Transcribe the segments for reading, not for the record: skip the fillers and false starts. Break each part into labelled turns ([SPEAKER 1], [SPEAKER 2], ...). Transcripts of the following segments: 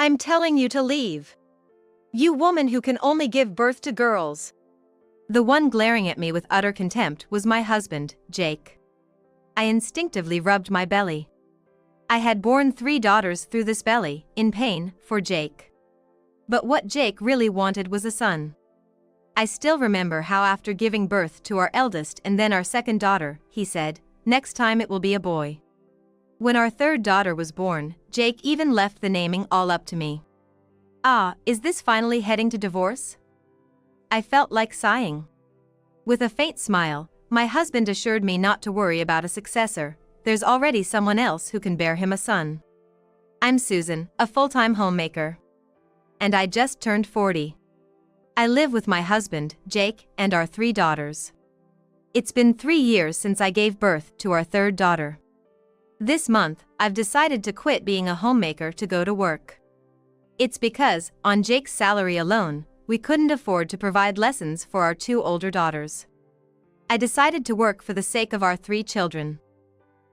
[SPEAKER 1] I'm telling you to leave. You woman who can only give birth to girls. The one glaring at me with utter contempt was my husband, Jake. I instinctively rubbed my belly. I had borne 3 daughters through this belly, in pain, for Jake. But what Jake really wanted was a son. I still remember how after giving birth to our eldest and then our second daughter, he said, "Next time it will be a boy." When our third daughter was born, Jake even left the naming all up to me. Is this finally heading to divorce? I felt like sighing. With a faint smile, my husband assured me not to worry about a successor. There's already someone else who can bear him a son. I'm Susan, a full-time homemaker. And I just turned 40. I live with my husband, Jake, and our 3 daughters. It's been 3 years since I gave birth to our third daughter. This month, I've decided to quit being a homemaker to go to work. It's because, on Jake's salary alone, we couldn't afford to provide lessons for our 2 older daughters. I decided to work for the sake of our 3 children.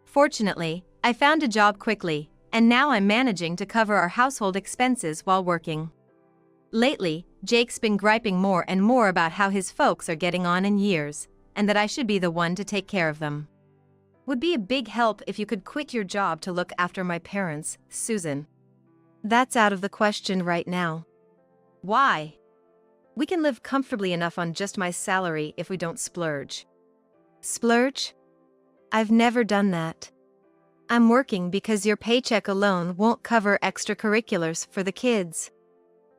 [SPEAKER 1] Fortunately, I found a job quickly, and now I'm managing to cover our household expenses while working. Lately, Jake's been griping more and more about how his folks are getting on in years, and that I should be the one to take care of them. Would be a big help if you could quit your job to look after my parents, Susan. That's out of the question right now. Why? We can live comfortably enough on just my salary if we don't splurge. Splurge? I've never done that. I'm working because your paycheck alone won't cover extracurriculars for the kids.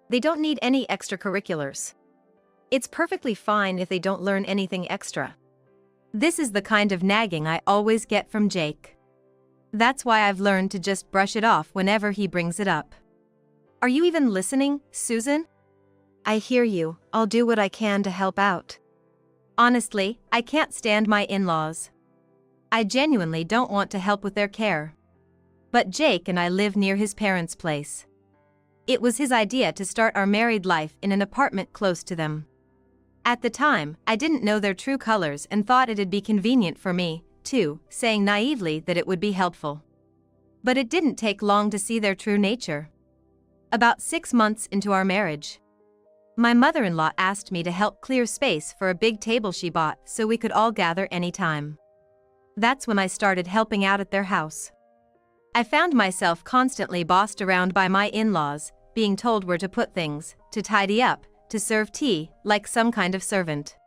[SPEAKER 1] They don't need any extracurriculars. It's perfectly fine if they don't learn anything extra. This is the kind of nagging I always get from Jake. That's why I've learned to just brush it off whenever he brings it up. Are you even listening, Susan? I hear you. I'll do what I can to help out. Honestly, I can't stand my in-laws. I genuinely don't want to help with their care. But Jake and I live near his parents' place. It was his idea to start our married life in an apartment close to them. At the time, I didn't know their true colors and thought it'd be convenient for me, too, saying naively that it would be helpful. But it didn't take long to see their true nature. About 6 months into our marriage, my mother-in-law asked me to help clear space for a big table she bought so we could all gather anytime. That's when I started helping out at their house. I found myself constantly bossed around by my in-laws, being told where to put things, to tidy up, to serve tea, like some kind of servant.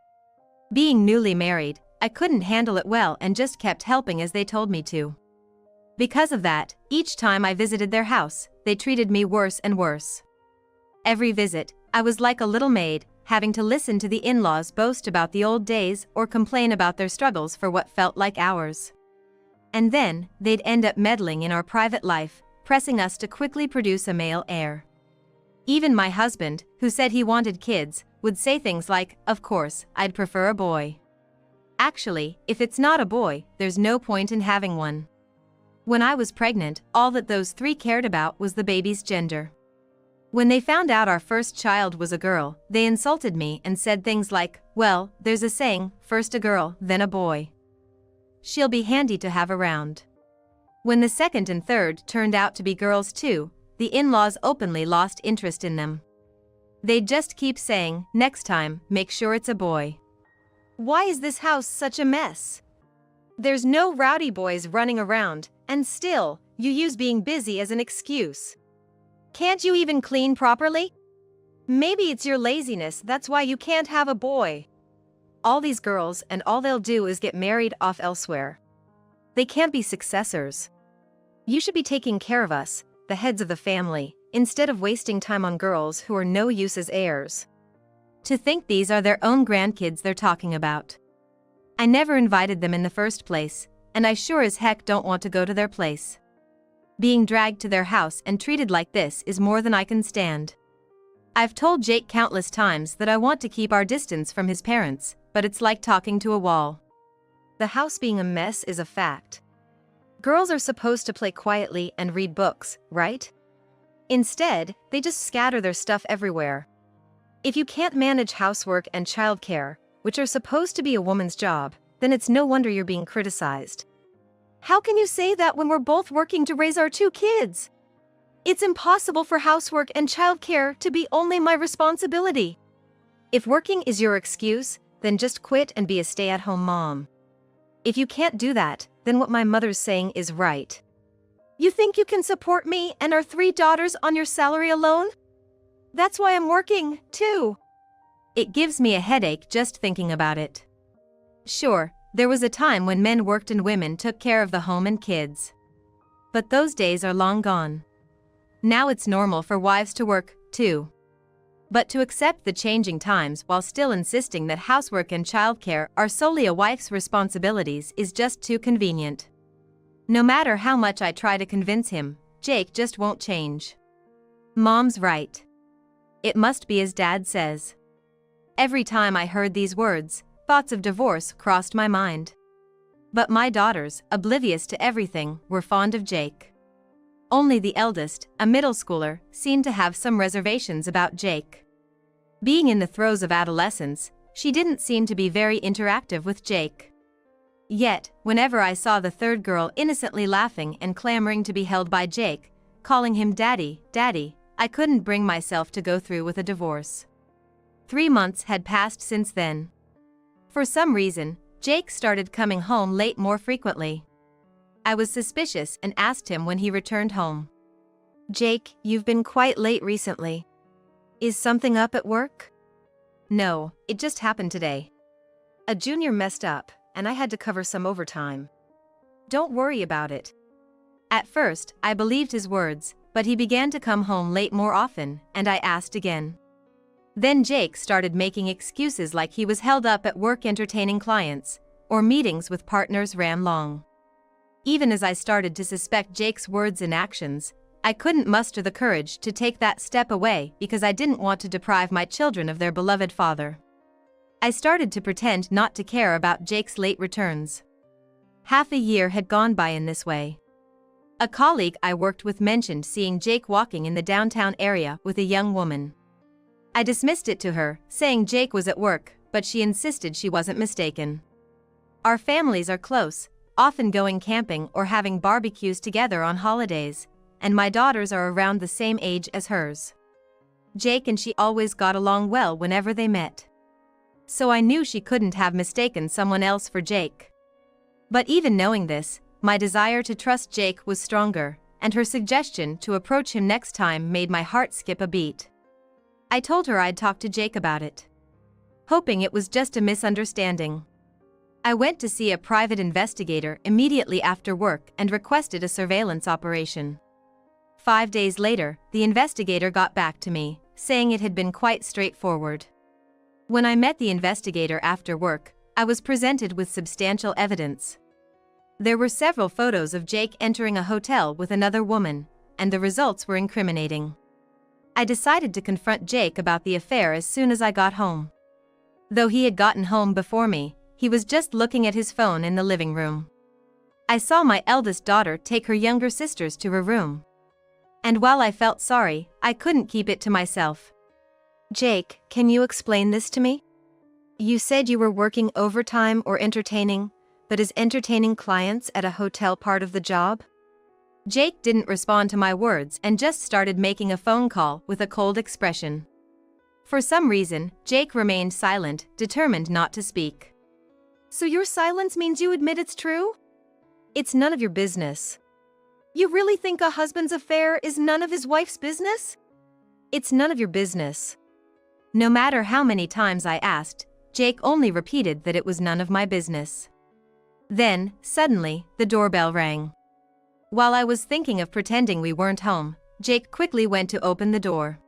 [SPEAKER 1] Being newly married, I couldn't handle it well and just kept helping as they told me to. Because of that, each time I visited their house, they treated me worse and worse. Every visit, I was like a little maid, having to listen to the in-laws boast about the old days or complain about their struggles for what felt like hours. And then, they'd end up meddling in our private life, pressing us to quickly produce a male heir. Even my husband, who said he wanted kids, would say things like, "Of course, I'd prefer a boy. Actually, if it's not a boy, there's no point in having one." When I was pregnant, all that those 3 cared about was the baby's gender. When they found out our first child was a girl, they insulted me and said things like, "Well, there's a saying, first a girl, then a boy. She'll be handy to have around." When the second and third turned out to be girls too, the in-laws openly lost interest in them. They'd just keep saying, "Next time, make sure it's a boy." Why is this house such a mess? There's no rowdy boys running around, and still, you use being busy as an excuse. Can't you even clean properly? Maybe it's your laziness, that's why you can't have a boy. All these girls and all they'll do is get married off elsewhere. They can't be successors. You should be taking care of us, the heads of the family, instead of wasting time on girls who are no use as heirs. To think these are their own grandkids they're talking about. I never invited them in the first place, and I sure as heck don't want to go to their place. Being dragged to their house and treated like this is more than I can stand. I've told Jake countless times that I want to keep our distance from his parents, but it's like talking to a wall. The house being a mess is a fact. Girls are supposed to play quietly and read books, right? Instead, they just scatter their stuff everywhere. If you can't manage housework and childcare, which are supposed to be a woman's job, then it's no wonder you're being criticized. How can you say that when we're both working to raise our 2 kids? It's impossible for housework and childcare to be only my responsibility. If working is your excuse, then just quit and be a stay-at-home mom. If you can't do that, then what my mother's saying is right. You think you can support me and our 3 daughters on your salary alone? That's why I'm working, too. It gives me a headache just thinking about it. Sure, there was a time when men worked and women took care of the home and kids. But those days are long gone. Now it's normal for wives to work, too. But to accept the changing times while still insisting that housework and childcare are solely a wife's responsibilities is just too convenient. No matter how much I try to convince him, Jake just won't change. Mom's right. It must be as Dad says. Every time I heard these words, thoughts of divorce crossed my mind. But my daughters, oblivious to everything, were fond of Jake. Only the eldest, a middle schooler, seemed to have some reservations about Jake. Being in the throes of adolescence, she didn't seem to be very interactive with Jake. Yet, whenever I saw the third girl innocently laughing and clamoring to be held by Jake, calling him Daddy, Daddy, I couldn't bring myself to go through with a divorce. 3 months had passed since then. For some reason, Jake started coming home late more frequently. I was suspicious and asked him when he returned home. Jake, you've been quite late recently. Is something up at work? No, it just happened today. A junior messed up, and I had to cover some overtime. Don't worry about it. At first, I believed his words, but he began to come home late more often, and I asked again. Then Jake started making excuses like he was held up at work entertaining clients, or meetings with partners ran long. Even as I started to suspect Jake's words and actions, I couldn't muster the courage to take that step away because I didn't want to deprive my children of their beloved father. I started to pretend not to care about Jake's late returns. Half a year had gone by in this way. A colleague I worked with mentioned seeing Jake walking in the downtown area with a young woman. I dismissed it to her, saying Jake was at work, but she insisted she wasn't mistaken. Our families are close, often going camping or having barbecues together on holidays, and my daughters are around the same age as hers. Jake and she always got along well whenever they met. So I knew she couldn't have mistaken someone else for Jake. But even knowing this, my desire to trust Jake was stronger, and her suggestion to approach him next time made my heart skip a beat. I told her I'd talk to Jake about it, hoping it was just a misunderstanding. I went to see a private investigator immediately after work and requested a surveillance operation. 5 days later, the investigator got back to me, saying it had been quite straightforward. When I met the investigator after work, I was presented with substantial evidence. There were several photos of Jake entering a hotel with another woman, and the results were incriminating. I decided to confront Jake about the affair as soon as I got home. Though he had gotten home before me, he was just looking at his phone in the living room. I saw my eldest daughter take her younger sisters to her room. And while I felt sorry, I couldn't keep it to myself. Jake, can you explain this to me? You said you were working overtime or entertaining, but is entertaining clients at a hotel part of the job? Jake didn't respond to my words and just started making a phone call with a cold expression. For some reason, Jake remained silent, determined not to speak. So your silence means you admit it's true? It's none of your business. You really think a husband's affair is none of his wife's business? It's none of your business. No matter how many times I asked, Jake only repeated that it was none of my business. Then, suddenly, the doorbell rang. While I was thinking of pretending we weren't home, Jake quickly went to open the door.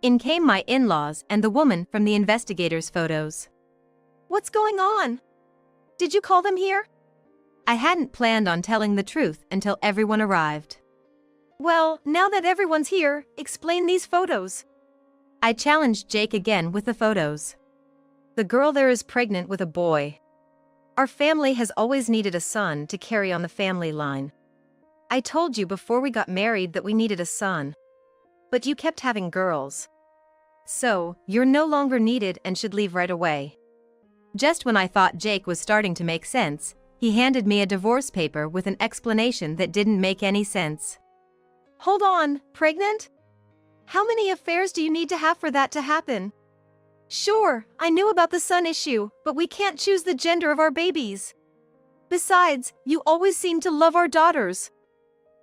[SPEAKER 1] In came my in-laws and the woman from the investigator's photos. What's going on? Did you call them here? I hadn't planned on telling the truth until everyone arrived. Well, now that everyone's here, explain these photos. I challenged Jake again with the photos. The girl there is pregnant with a boy. Our family has always needed a son to carry on the family line. I told you before we got married that we needed a son. But you kept having girls. So, you're no longer needed and should leave right away. Just when I thought Jake was starting to make sense, he handed me a divorce paper with an explanation that didn't make any sense. Hold on, pregnant? How many affairs do you need to have for that to happen? Sure, I knew about the son issue, but we can't choose the gender of our babies. Besides, you always seem to love our daughters.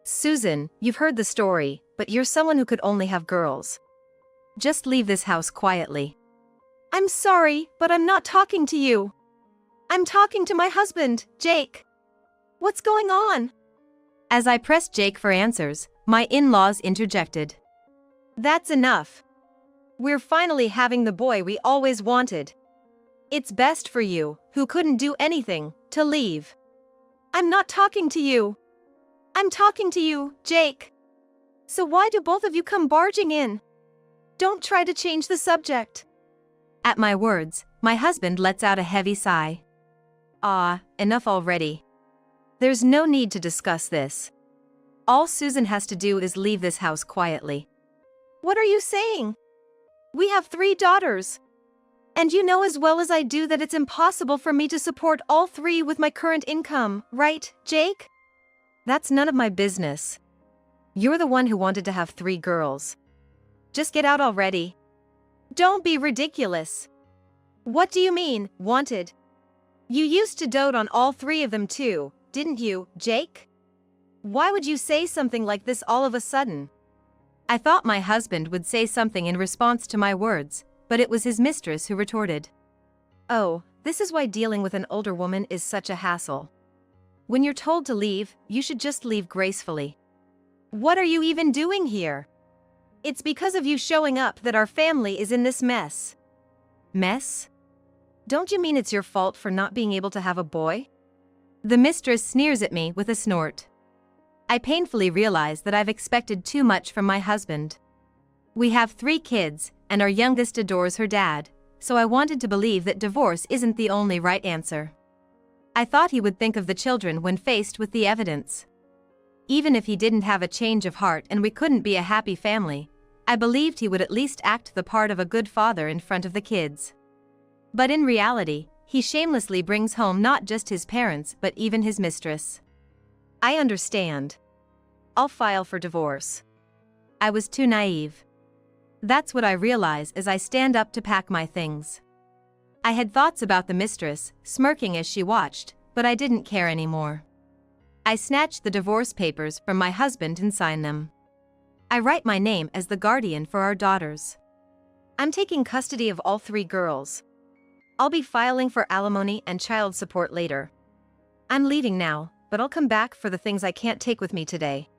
[SPEAKER 1] Susan, you've heard the story, but you're someone who could only have girls. Just leave this house quietly. I'm sorry, but I'm not talking to you. I'm talking to my husband, Jake. What's going on? As I pressed Jake for answers, my in-laws interjected. That's enough. We're finally having the boy we always wanted. It's best for you, who couldn't do anything, to leave. I'm not talking to you. I'm talking to you, Jake. So why do both of you come barging in? Don't try to change the subject. At my words, my husband lets out a heavy sigh. Ah, enough already. There's no need to discuss this. All Susan has to do is leave this house quietly. What are you saying? We have 3 daughters. And you know as well as I do that it's impossible for me to support all 3 with my current income, right, Jake? That's none of my business. You're the one who wanted to have 3 girls. Just get out already. Don't be ridiculous. What do you mean, wanted? You used to dote on all 3 of them too, didn't you, Jake? Why would you say something like this all of a sudden? I thought my husband would say something in response to my words, but it was his mistress who retorted. Oh, this is why dealing with an older woman is such a hassle. When you're told to leave, you should just leave gracefully. What are you even doing here? It's because of you showing up that our family is in this mess. Mess? Don't you mean it's your fault for not being able to have a boy? The mistress sneers at me with a snort. I painfully realize that I've expected too much from my husband. We have 3 kids, and our youngest adores her dad, so I wanted to believe that divorce isn't the only right answer. I thought he would think of the children when faced with the evidence. Even if he didn't have a change of heart and we couldn't be a happy family, I believed he would at least act the part of a good father in front of the kids. But in reality, he shamelessly brings home not just his parents but even his mistress. I understand. I'll file for divorce. I was too naive. That's what I realize as I stand up to pack my things. I had thoughts about the mistress, smirking as she watched, but I didn't care anymore. I snatched the divorce papers from my husband and signed them. I write my name as the guardian for our daughters. I'm taking custody of all 3 girls. I'll be filing for alimony and child support later. I'm leaving now, but I'll come back for the things I can't take with me today.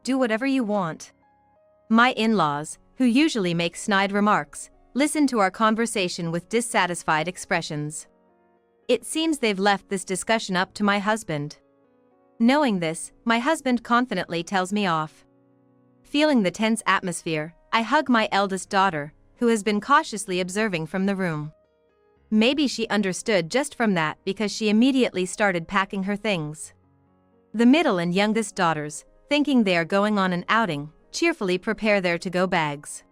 [SPEAKER 1] Do whatever you want. My in-laws, who usually make snide remarks, listen to our conversation with dissatisfied expressions. It seems they've left this discussion up to my husband. Knowing this, my husband confidently tells me off. Feeling the tense atmosphere, I hug my eldest daughter, who has been cautiously observing from the room. Maybe she understood just from that because she immediately started packing her things. The middle and youngest daughters, thinking they are going on an outing, cheerfully prepare their to-go bags.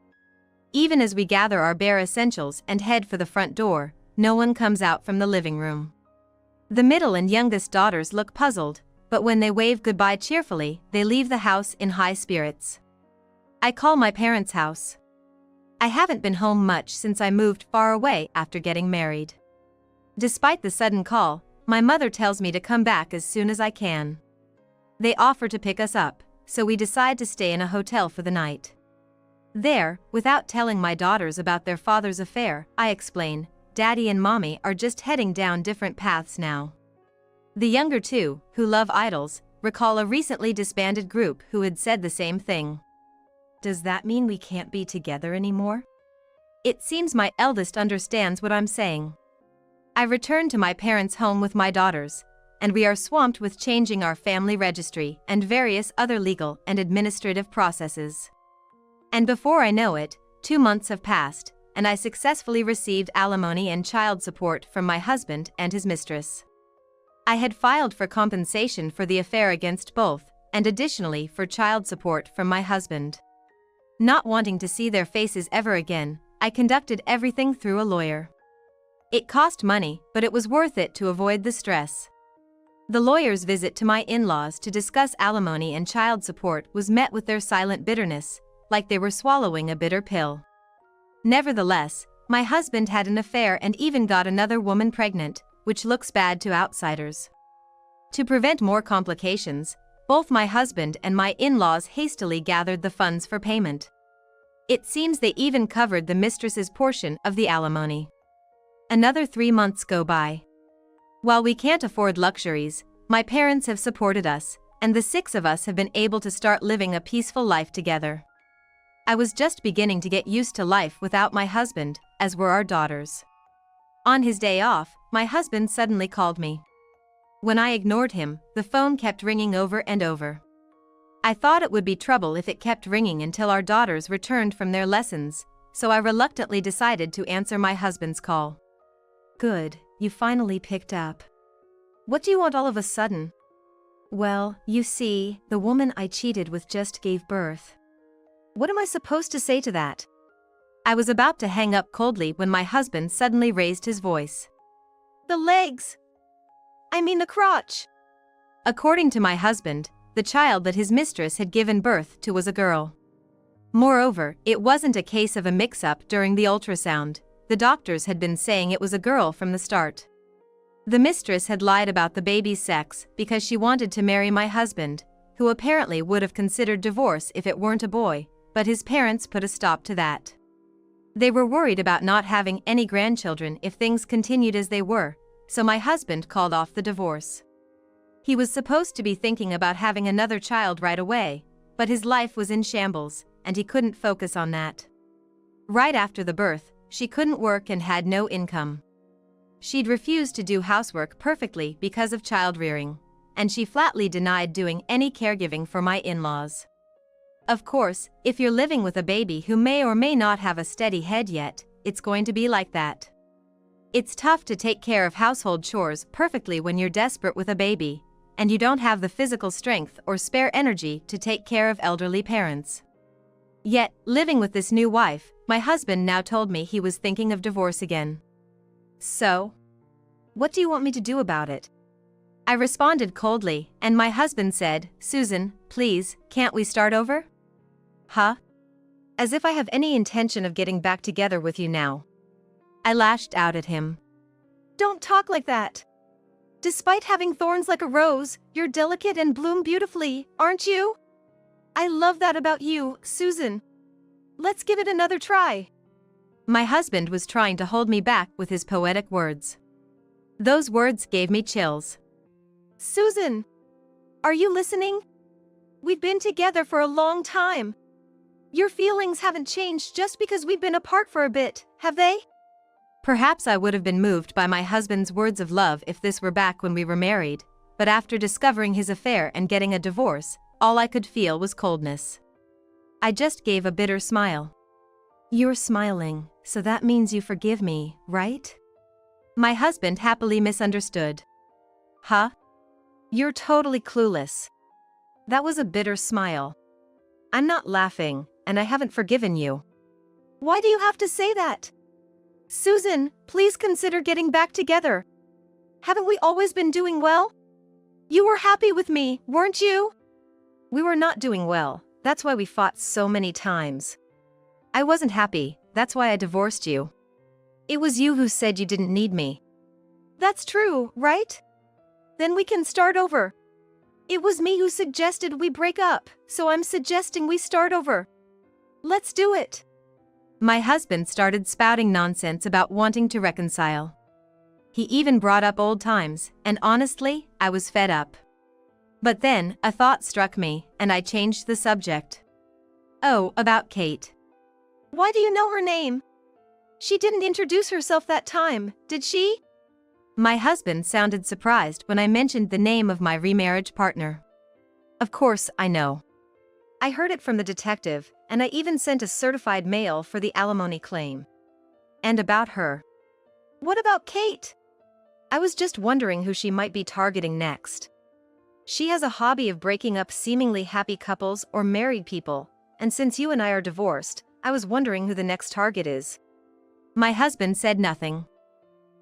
[SPEAKER 1] Even as we gather our bare essentials and head for the front door, no one comes out from the living room. The middle and youngest daughters look puzzled, but when they wave goodbye cheerfully, they leave the house in high spirits. I call my parents' house. I haven't been home much since I moved far away after getting married. Despite the sudden call, my mother tells me to come back as soon as I can. They offer to pick us up, so we decide to stay in a hotel for the night. There, without telling my daughters about their father's affair, I explain, Daddy and Mommy are just heading down different paths now. The younger 2, who love idols, recall a recently disbanded group who had said the same thing. Does that mean we can't be together anymore? It seems my eldest understands what I'm saying. I return to my parents' home with my daughters, and we are swamped with changing our family registry and various other legal and administrative processes. And before I know it, 2 months have passed, and I successfully received alimony and child support from my husband and his mistress. I had filed for compensation for the affair against both, and additionally for child support from my husband. Not wanting to see their faces ever again, I conducted everything through a lawyer. It cost money, but it was worth it to avoid the stress. The lawyer's visit to my in-laws to discuss alimony and child support was met with their silent bitterness, like they were swallowing a bitter pill. Nevertheless, my husband had an affair and even got another woman pregnant, which looks bad to outsiders. To prevent more complications, both my husband and my in-laws hastily gathered the funds for payment. It seems they even covered the mistress's portion of the alimony. Another 3 months go by. While we can't afford luxuries, my parents have supported us, and the 6 of us have been able to start living a peaceful life together. I was just beginning to get used to life without my husband, as were our daughters. On his day off, my husband suddenly called me. When I ignored him, the phone kept ringing over and over. I thought it would be trouble if it kept ringing until our daughters returned from their lessons, so I reluctantly decided to answer my husband's call. "Good, you finally picked up. What do you want all of a sudden?" "Well, you see, the woman I cheated with just gave birth." "What am I supposed to say to that?" I was about to hang up coldly when my husband suddenly raised his voice. "The legs! I mean the crotch!" According to my husband, the child that his mistress had given birth to was a girl. Moreover, it wasn't a case of a mix-up during the ultrasound. The doctors had been saying it was a girl from the start. The mistress had lied about the baby's sex because she wanted to marry my husband, who apparently would have considered divorce if it weren't a boy, but his parents put a stop to that. They were worried about not having any grandchildren if things continued as they were, so my husband called off the divorce. He was supposed to be thinking about having another child right away, but his life was in shambles, and he couldn't focus on that. Right after the birth, she couldn't work and had no income. She'd refused to do housework perfectly because of child rearing, and she flatly denied doing any caregiving for my in-laws. Of course, if you're living with a baby who may or may not have a steady head yet, it's going to be like that. It's tough to take care of household chores perfectly when you're desperate with a baby, and you don't have the physical strength or spare energy to take care of elderly parents. Yet, living with this new wife, my husband now told me he was thinking of divorce again. "So? What do you want me to do about it?" I responded coldly, and my husband said, "Susan, please, can't we start over?" "Huh? As if I have any intention of getting back together with you now." I lashed out at him. "Don't talk like that. Despite having thorns like a rose, you're delicate and bloom beautifully, aren't you? I love that about you, Susan. Let's give it another try." My husband was trying to hold me back with his poetic words. Those words gave me chills. "Susan, are you listening? We've been together for a long time. Your feelings haven't changed just because we've been apart for a bit, have they?" Perhaps I would have been moved by my husband's words of love if this were back when we were married, but after discovering his affair and getting a divorce, all I could feel was coldness. I just gave a bitter smile. "You're smiling, so that means you forgive me, right?" My husband happily misunderstood. "Huh? You're totally clueless." That was a bitter smile. "I'm not laughing, and I haven't forgiven you." "Why do you have to say that? Susan, please consider getting back together. Haven't we always been doing well? You were happy with me, weren't you?" "We were not doing well, that's why we fought so many times. I wasn't happy, that's why I divorced you. It was you who said you didn't need me." "That's true, right? Then we can start over. It was me who suggested we break up, so I'm suggesting we start over. Let's do it." My husband started spouting nonsense about wanting to reconcile. He even brought up old times, and honestly, I was fed up. But then, a thought struck me, and I changed the subject. "Oh, about Kate. Why do you know her name? She didn't introduce herself that time, did she?" My husband sounded surprised when I mentioned the name of my remarriage partner. "Of course, I know. I heard it from the detective, and I even sent a certified mail for the alimony claim. And about her." "What about Kate?" "I was just wondering who she might be targeting next. She has a hobby of breaking up seemingly happy couples or married people, and since you and I are divorced, I was wondering who the next target is." My husband said nothing.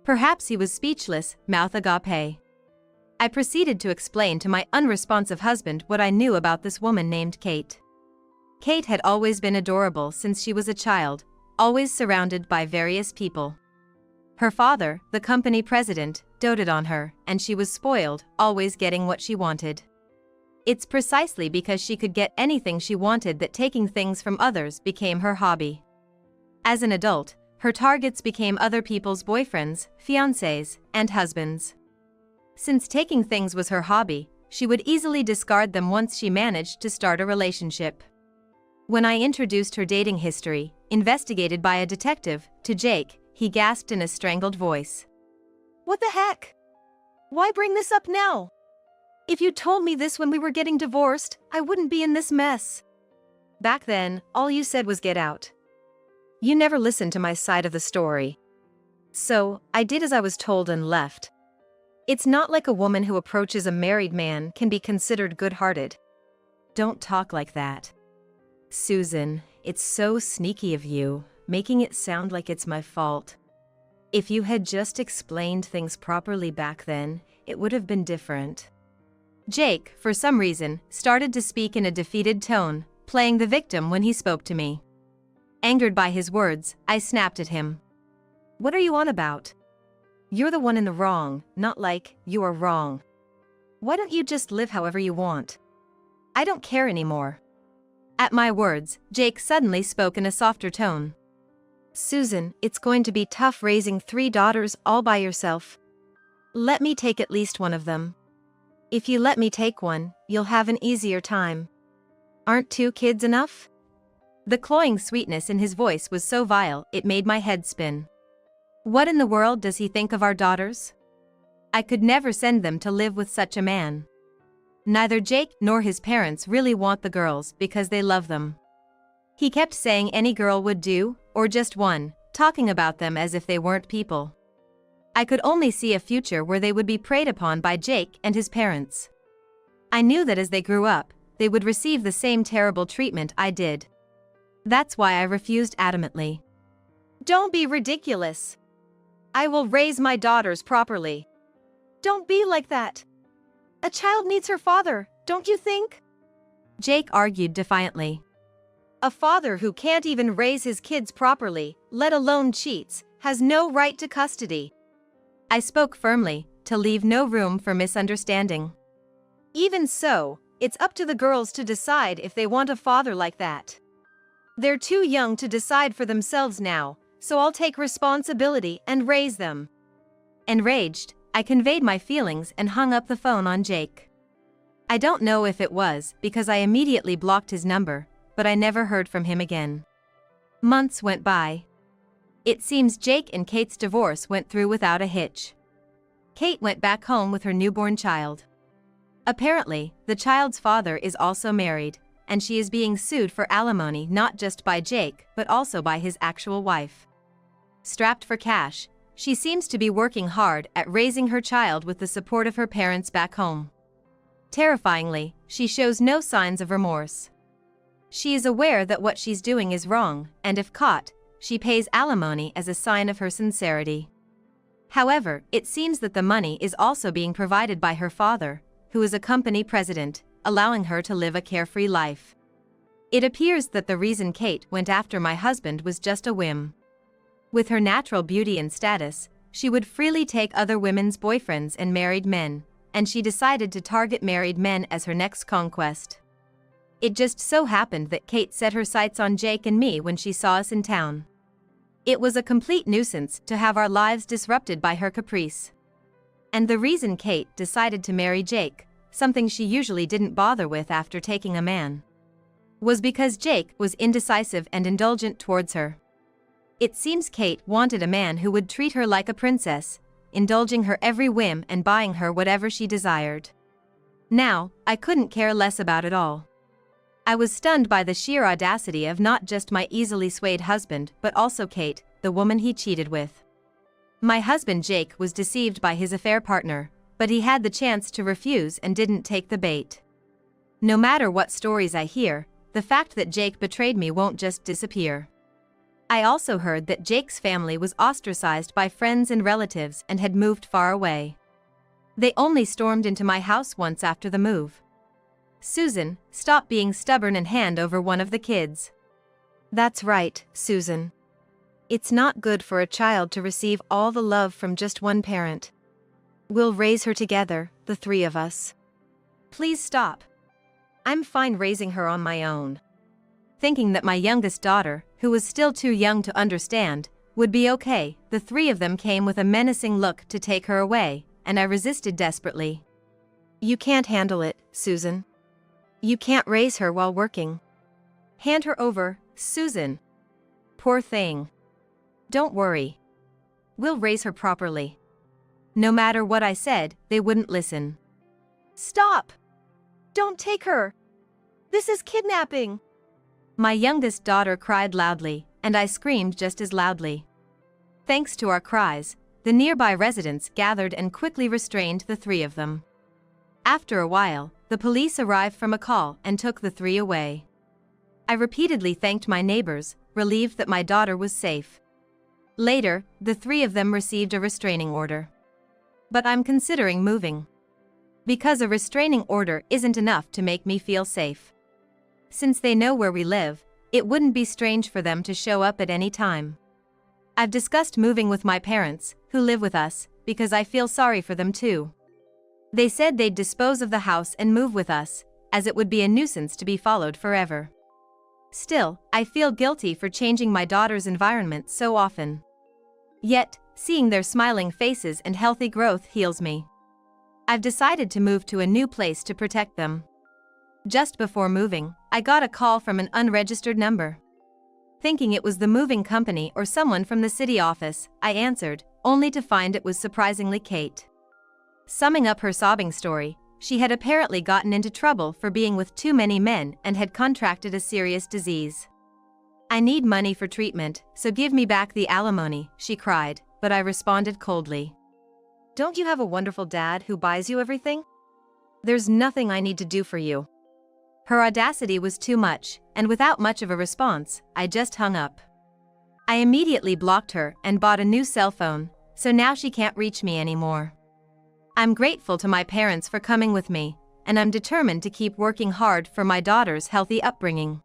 [SPEAKER 1] Perhaps he was speechless, mouth agape. I proceeded to explain to my unresponsive husband what I knew about this woman named Kate. Kate had always been adorable since she was a child, always surrounded by various people. Her father, the company president, doted on her, and she was spoiled, always getting what she wanted. It's precisely because she could get anything she wanted that taking things from others became her hobby. As an adult, her targets became other people's boyfriends, fiancés, and husbands. Since taking things was her hobby, she would easily discard them once she managed to start a relationship. When I introduced her dating history, investigated by a detective, to Jake, he gasped in a strangled voice.
[SPEAKER 2] What the heck? Why bring this up now? If you told me this when we were getting divorced, I wouldn't be in this mess.
[SPEAKER 1] Back then, all you said was get out. You never listened to my side of the story. So, I did as I was told and left. It's not like a woman who approaches a married man can be considered good-hearted. Don't talk like that. Susan, it's so sneaky of you, making it sound like it's my fault. If you had just explained things properly back then, it would have been different. Jake, for some reason, started to speak in a defeated tone, playing the victim when he spoke to me. Angered by his words, I snapped at him. What are you on about? You're the one in the wrong, not like you are wrong. Why don't you just live however you want? I don't care anymore. At my words, Jake suddenly spoke in a softer tone. Susan, it's going to be tough raising 3 daughters all by yourself. Let me take at least one of them. If you let me take one, you'll have an easier time. Aren't 2 kids enough? The cloying sweetness in his voice was so vile, it made my head spin. What in the world does he think of our daughters? I could never send them to live with such a man. Neither Jake nor his parents really want the girls because they love them. He kept saying any girl would do, or just one, talking about them as if they weren't people. I could only see a future where they would be preyed upon by Jake and his parents. I knew that as they grew up, they would receive the same terrible treatment I did. That's why I refused adamantly.
[SPEAKER 2] Don't be ridiculous. I will raise my daughters properly. Don't be like that. A child needs her father, don't you think?
[SPEAKER 1] Jake argued defiantly.
[SPEAKER 2] A father who can't even raise his kids properly, let alone cheats, has no right to custody.
[SPEAKER 1] I spoke firmly, to leave no room for misunderstanding.
[SPEAKER 2] Even so, it's up to the girls to decide if they want a father like that. They're too young to decide for themselves now, so I'll take responsibility and raise them.
[SPEAKER 1] Enraged, I conveyed my feelings and hung up the phone on Jake. I don't know if it was because I immediately blocked his number, but I never heard from him again. Months went by. It seems Jake and Kate's divorce went through without a hitch. Kate went back home with her newborn child. Apparently, the child's father is also married, and she is being sued for alimony not just by Jake but also by his actual wife. Strapped for cash, she seems to be working hard at raising her child with the support of her parents back home. Terrifyingly, she shows no signs of remorse. She is aware that what she's doing is wrong, and if caught, she pays alimony as a sign of her sincerity. However, it seems that the money is also being provided by her father, who is a company president, allowing her to live a carefree life. It appears that the reason Kate went after my husband was just a whim. With her natural beauty and status, she would freely take other women's boyfriends and married men, and she decided to target married men as her next conquest. It just so happened that Kate set her sights on Jake and me when she saw us in town. It was a complete nuisance to have our lives disrupted by her caprice. And the reason Kate decided to marry Jake, something she usually didn't bother with after taking a man, was because Jake was indecisive and indulgent towards her. It seems Kate wanted a man who would treat her like a princess, indulging her every whim and buying her whatever she desired. Now, I couldn't care less about it all. I was stunned by the sheer audacity of not just my easily swayed husband but also Kate, the woman he cheated with. My husband Jake was deceived by his affair partner, but he had the chance to refuse and didn't take the bait. No matter what stories I hear, the fact that Jake betrayed me won't just disappear. I also heard that Jake's family was ostracized by friends and relatives and had moved far away. They only stormed into my house once after the move. Susan, stop being stubborn and hand over one of the kids.
[SPEAKER 2] That's right, Susan. It's not good for a child to receive all the love from just one parent. We'll raise her together, the three of us.
[SPEAKER 1] Please stop.
[SPEAKER 2] I'm fine raising her on my own.
[SPEAKER 1] Thinking that my youngest daughter, who was still too young to understand, would be okay, the three of them came with a menacing look to take her away, and I resisted desperately.
[SPEAKER 2] You can't handle it, Susan. You can't raise her while working.
[SPEAKER 1] Hand her over, Susan. Poor thing. Don't worry. We'll raise her properly. No matter what I said, they wouldn't listen.
[SPEAKER 2] Stop! Don't take her! This is kidnapping!
[SPEAKER 1] My youngest daughter cried loudly, and I screamed just as loudly. Thanks to our cries, the nearby residents gathered and quickly restrained the three of them. After a while, the police arrived from a call and took the three away. I repeatedly thanked my neighbors, relieved that my daughter was safe. Later, the three of them received a restraining order. But I'm considering moving. Because a restraining order isn't enough to make me feel safe. Since they know where we live, it wouldn't be strange for them to show up at any time. I've discussed moving with my parents, who live with us, because I feel sorry for them too. They said they'd dispose of the house and move with us, as it would be a nuisance to be followed forever. Still, I feel guilty for changing my daughter's environment so often. Yet, seeing their smiling faces and healthy growth heals me. I've decided to move to a new place to protect them. Just before moving, I got a call from an unregistered number. Thinking it was the moving company or someone from the city office, I answered, only to find it was surprisingly Kate. Summing up her sobbing story, she had apparently gotten into trouble for being with too many men and had contracted a serious disease. I need money for treatment, so give me back the alimony, she cried, but I responded coldly.
[SPEAKER 2] Don't you have a wonderful dad who buys you everything? There's nothing I need to do for you.
[SPEAKER 1] Her audacity was too much, and without much of a response, I just hung up. I immediately blocked her and bought a new cell phone, so now she can't reach me anymore. I'm grateful to my parents for coming with me, and I'm determined to keep working hard for my daughter's healthy upbringing.